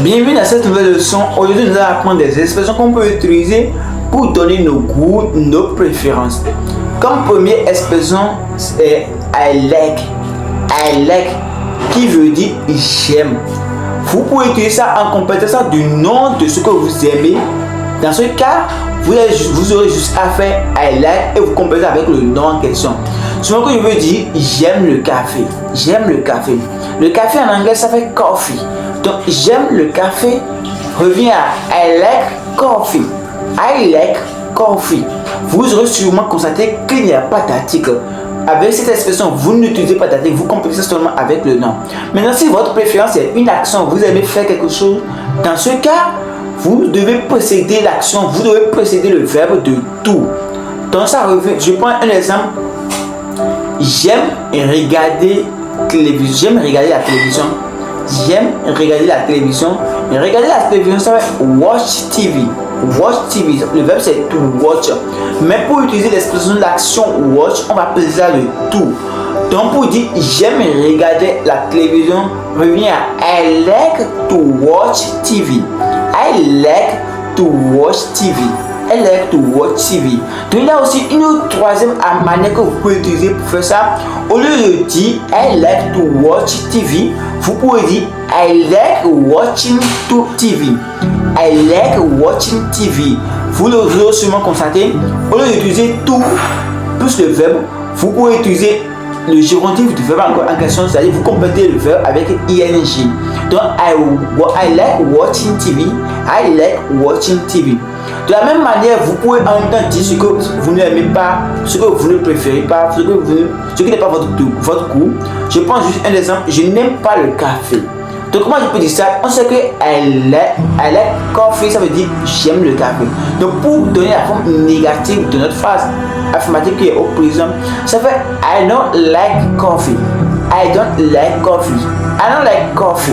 Bienvenue dans cette nouvelle leçon. Aujourd'hui, nous allons apprendre des expressions qu'on peut utiliser pour donner nos goûts, nos préférences. Comme première expression, c'est I like. I like, qui veut dire j'aime. Vous pouvez utiliser ça en complétant du nom de ce que vous aimez. Dans ce cas, vous aurez juste à faire I like et vous complétez avec le nom en question. Souvent, que je veux dire j'aime le café. J'aime le café. Le café en anglais, ça fait coffee. Donc, j'aime le café revient à I like coffee. I like coffee. Vous aurez sûrement constaté qu'il n'y a pas d'article. Avec cette expression, vous n'utilisez pas d'article, vous complétez seulement avec le nom. Maintenant, si votre préférence est une action, vous aimez faire quelque chose, dans ce cas, vous devez précéder l'action, vous devez précéder le verbe de tout. Donc, ça revient. Je prends un exemple. J'aime regarder télévision. J'aime regarder la télévision. J'aime regarder la télévision. Et regarder la télévision, ça va être watch TV. Watch TV. Le verbe c'est to watch. Mais pour utiliser l'expression de l'action watch, on va préciser le tout. Donc pour dire j'aime regarder la télévision, revient à I like to watch TV. I like to watch TV. I like to watch TV. Donc il y a aussi une troisième manière que vous pouvez utiliser pour faire ça. Au lieu de dire I like to watch TV, vous pouvez dire I like watching to TV. I like watching TV. Vous l'aurez sûrement constaté. Au lieu d'utiliser tout plus le verbe, vous pouvez utiliser le gérontif du verbe en question, c'est-à-dire vous complétez le verbe avec ing. Donc I like watching TV. I like watching TV. De la même manière, vous pouvez en même temps dire ce que vous n'aimez pas, ce que vous ne préférez pas, ce qui n'est pas votre goût. Je prends juste un exemple. Je n'aime pas le café. Donc comment je peux dire ça? On sait que I like coffee, ça veut dire j'aime le café. Donc pour donner la forme négative de notre phrase affirmative qui est au présent, ça fait I don't like coffee. I don't like coffee. I don't like coffee.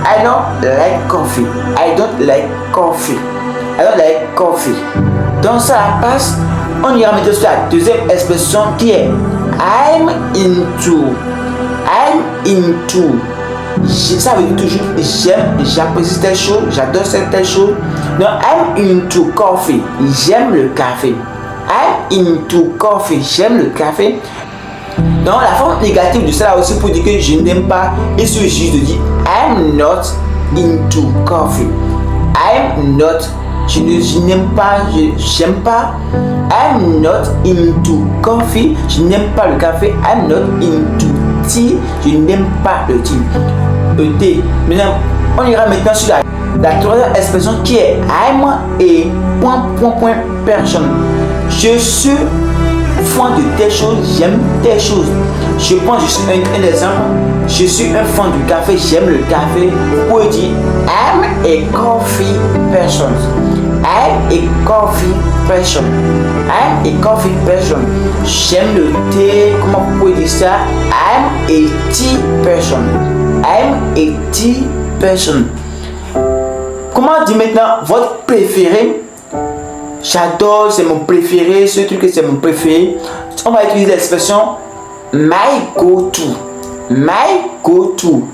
I don't like coffee. I don't like coffee. I don't like coffee. Donc ça passe. On ira mettre sur la deuxième expression qui est I'm into. I'm into. Ça veut dire toujours j'aime, j'apprécie telle chose, j'adore telle chose. Donc I'm into coffee. J'aime le café. I'm into coffee. J'aime le café. Donc la forme négative de ça aussi pour dire que je n'aime pas, il suffit juste de dire I'm not into coffee. I'm not. Je n'aime pas, j'aime pas. I'm not into coffee. Je n'aime pas le café. I'm not into tea. Je n'aime pas le thé. Maintenant, on ira maintenant sur la troisième expression qui est I'm et personne. Je suis fan de telle chose, j'aime telle chose. Je prends juste un exemple. Je suis un fan du café, j'aime le café. Vous pouvez dire I'm a coffee person. I'm a coffee person. I'm a coffee person. J'aime le thé. Comment vous pouvez dire ça? I'm a tea person. I'm a tea person. Comment dire maintenant votre préféré? J'adore, c'est mon préféré. Ce truc c'est mon préféré. On va utiliser l'expression my go-to. My go-to.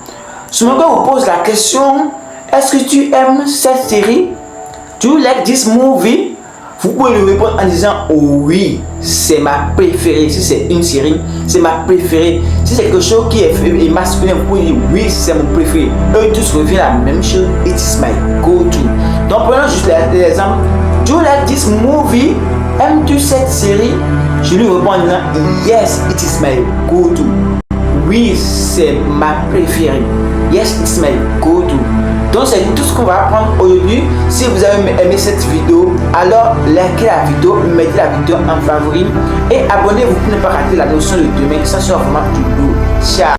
Souvent quand on pose la question, est-ce que tu aimes cette série? Do you like this movie? Vous pouvez lui répondre en disant oui, c'est ma préférée. Si c'est une série, c'est ma préférée. Si c'est quelque chose qui est masculin, vous pouvez dire oui, c'est mon préféré. Eux tous reviennent à la même chose. It is my go-to. Donc prenons juste l'exemple. Do you like this movie? Aimes-tu cette série? Je lui réponds en disant yes, it is my go-to. Oui, c'est ma préférée. Yes, it's my go-to. Donc c'est tout ce qu'on va apprendre aujourd'hui. Si vous avez aimé cette vidéo, alors likez la vidéo, mettez la vidéo en favori et abonnez-vous pour ne pas rater la notion de demain. Ça sera vraiment du lourd. Ciao.